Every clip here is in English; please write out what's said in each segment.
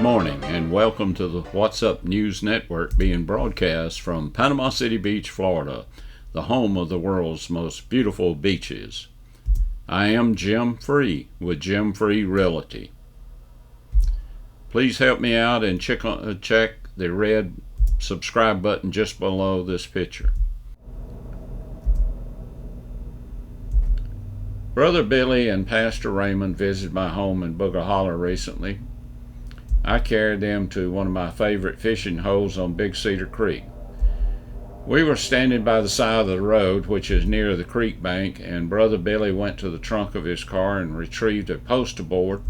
morning and welcome to the What's Up News Network being broadcast from Panama City Beach, Florida, the home of the world's most beautiful beaches. I am Jim Free with Jim Free Realty. Please help me out and check the red subscribe button just below this picture. Brother Billy and Pastor Raymond visited my home in Booger Holler recently. I carried them to one of my favorite fishing holes on Big Cedar Creek. We were standing by the side of the road, which is near the creek bank, and Brother Billy went to the trunk of his car and retrieved a poster board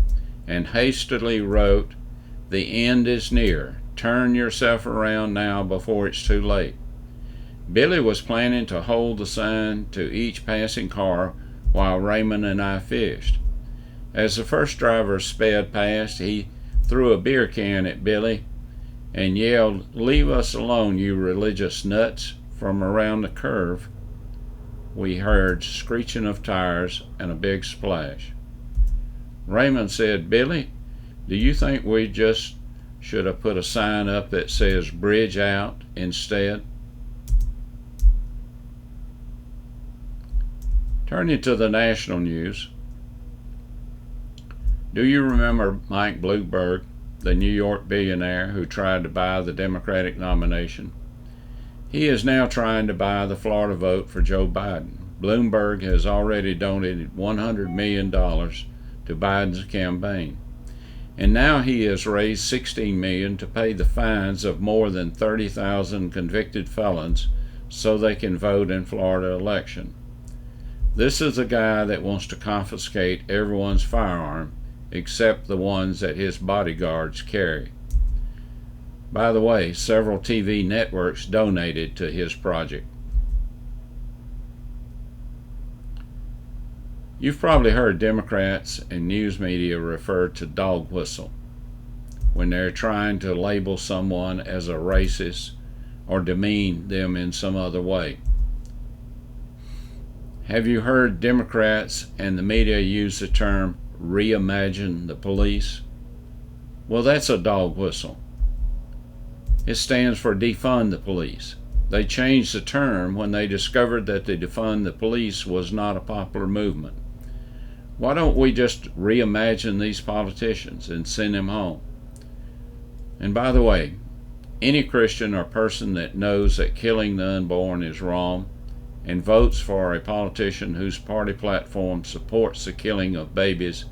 and hastily wrote, "The end is near. Turn yourself around now before it's too late." Billy was planning to hold the sign to each passing car while Raymond and I fished. As the first driver sped past, he threw a beer can at Billy and yelled, "Leave us alone, you religious nuts." From around the curve, we heard screeching of tires and a big splash. Raymond said, "Billy, do you think we just should have put a sign up that says bridge out instead?" Turning to the national news, do you remember Mike Bloomberg, the New York billionaire who tried to buy the Democratic nomination? He is now trying to buy the Florida vote for Joe Biden. Bloomberg has already donated $100 million to Biden's campaign, and now he has raised $16 million to pay the fines of more than 30,000 convicted felons so they can vote in Florida election. This is a guy that wants to confiscate everyone's firearm except the ones that his bodyguards carry. By the way, several TV networks donated to his project. You've probably heard Democrats and news media refer to dog whistle when they're trying to label someone as a racist or demean them in some other way. Have you heard Democrats and the media use the term reimagine the police? Well, that's a dog whistle. It stands for defund the police. They changed the term when they discovered that the defund the police was not a popular movement. Why don't we just reimagine these politicians and send them home? And by the way, any Christian or person that knows that killing the unborn is wrong and votes for a politician whose party platform supports the killing of babies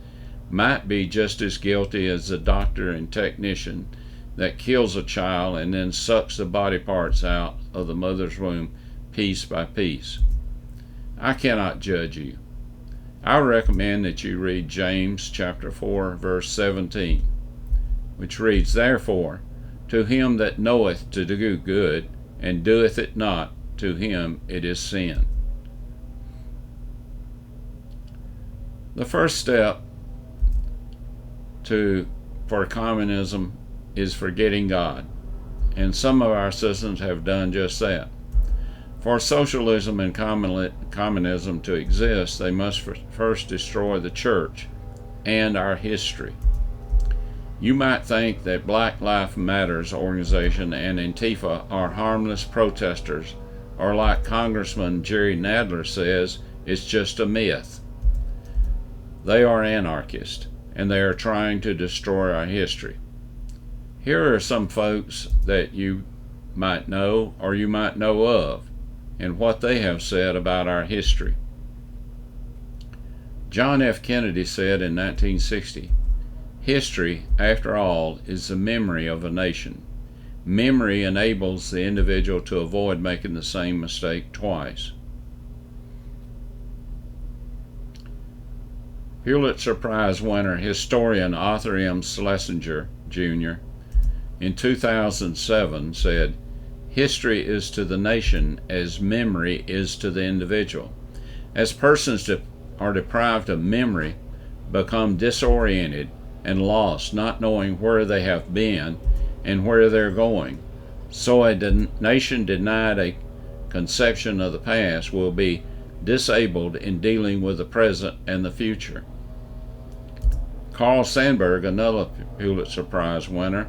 might be just as guilty as the doctor and technician that kills a child and then sucks the body parts out of the mother's womb piece by piece. I cannot judge you. I recommend that you read James chapter 4 verse 17, which reads, "Therefore, to him that knoweth to do good and doeth it not, to him it is sin." The first step for communism is forgetting God, and some of our systems have done just that. For socialism and communism to exist, they must first destroy the church and our history. You might think that Black Lives Matters organization and Antifa are harmless protesters, or like Congressman Jerry Nadler says, it's just a myth. They are anarchists, and they are trying to destroy our history. Here are some folks that you might know or you might know of, and what they have said about our history. John F. Kennedy said in 1960, "History, after all, is the memory of a nation. Memory enables the individual to avoid making the same mistake twice." Pulitzer Prize winner historian Arthur M. Schlesinger, Jr. in 2007 said, "History is to the nation as memory is to the individual. As persons are deprived of memory, become disoriented and lost, not knowing where they have been and where they're going, so a nation denied a conception of the past will be disabled in dealing with the present and the future." Carl Sandburg, another Pulitzer Prize winner,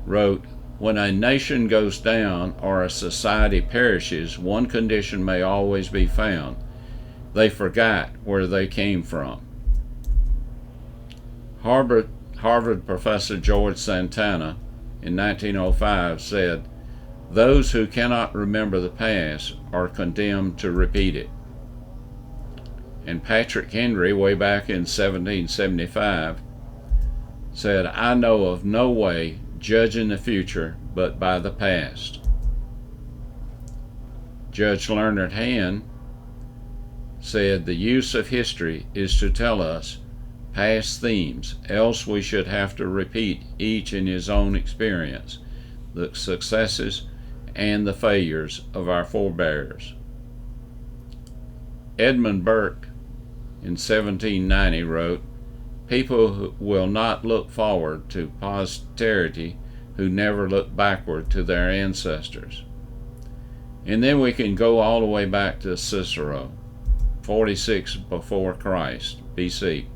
wrote, "When a nation goes down or a society perishes, one condition may always be found: they forgot where they came from." Harvard professor George Santana in 1905 said, "Those who cannot remember the past are condemned to repeat it." And Patrick Henry, way back in 1775, said, "I know of no way judging the future but by the past." Judge Leonard Hand said, "The use of history is to tell us past themes, else we should have to repeat each in his own experience, the successes and the failures of our forebears." Edmund Burke in 1790 wrote, "People will not look forward to posterity who never look backward to their ancestors." And then we can go all the way back to Cicero, 46 before Christ, BC.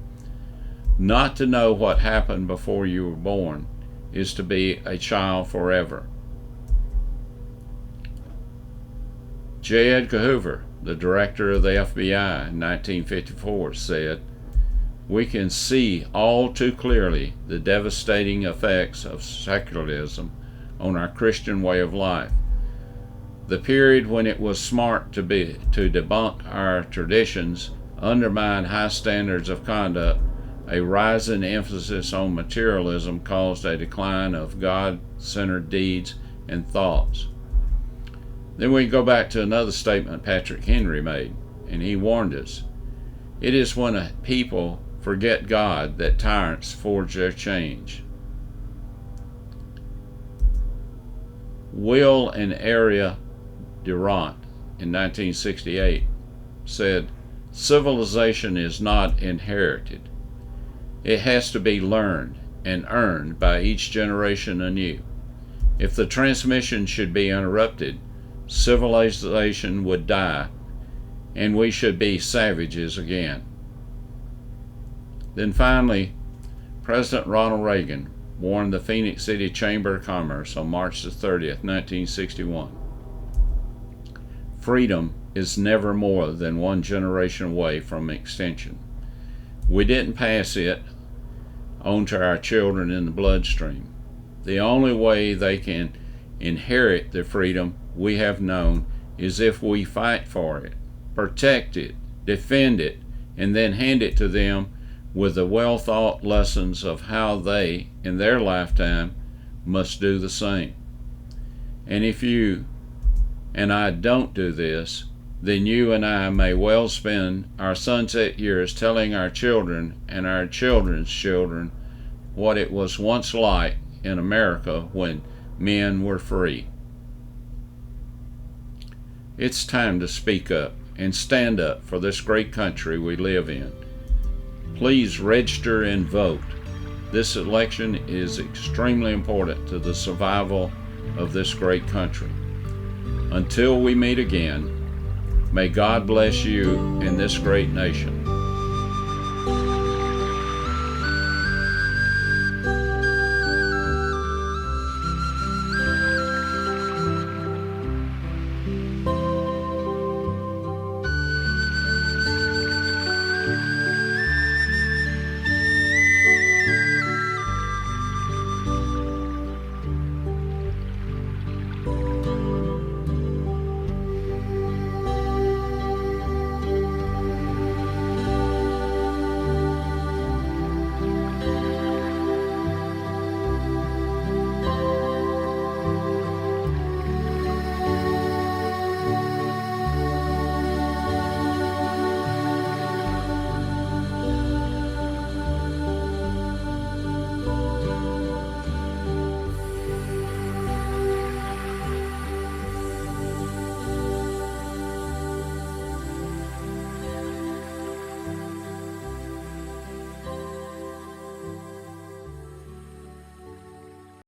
"Not to know what happened before you were born is to be a child forever." J. Edgar Hoover, the director of the FBI in 1954, said, "We can see all too clearly the devastating effects of secularism on our Christian way of life. The period when it was smart to debunk our traditions, undermine high standards of conduct, a rising emphasis on materialism caused a decline of God-centered deeds and thoughts." Then we go back to another statement Patrick Henry made, and he warned us, "It is when a people forget God that tyrants forge their change." Will and Aria Durant in 1968 said, "Civilization is not inherited. It has to be learned and earned by each generation anew. If the transmission should be interrupted, civilization would die, and we should be savages again." Then finally, President Ronald Reagan warned the Phoenix City Chamber of Commerce on March the 30th, 1961. "Freedom is never more than one generation away from extinction. We didn't pass it on to our children in the bloodstream. The only way they can inherit the freedom we have known is if we fight for it, protect it, defend it, and then hand it to them with the well-thought lessons of how they, in their lifetime, must do the same. And if you and I don't do this, then you and I may well spend our sunset years telling our children and our children's children what it was once like in America when men were free." It's time to speak up and stand up for this great country we live in. Please register and vote. This election is extremely important to the survival of this great country. Until we meet again, may God bless you and this great nation.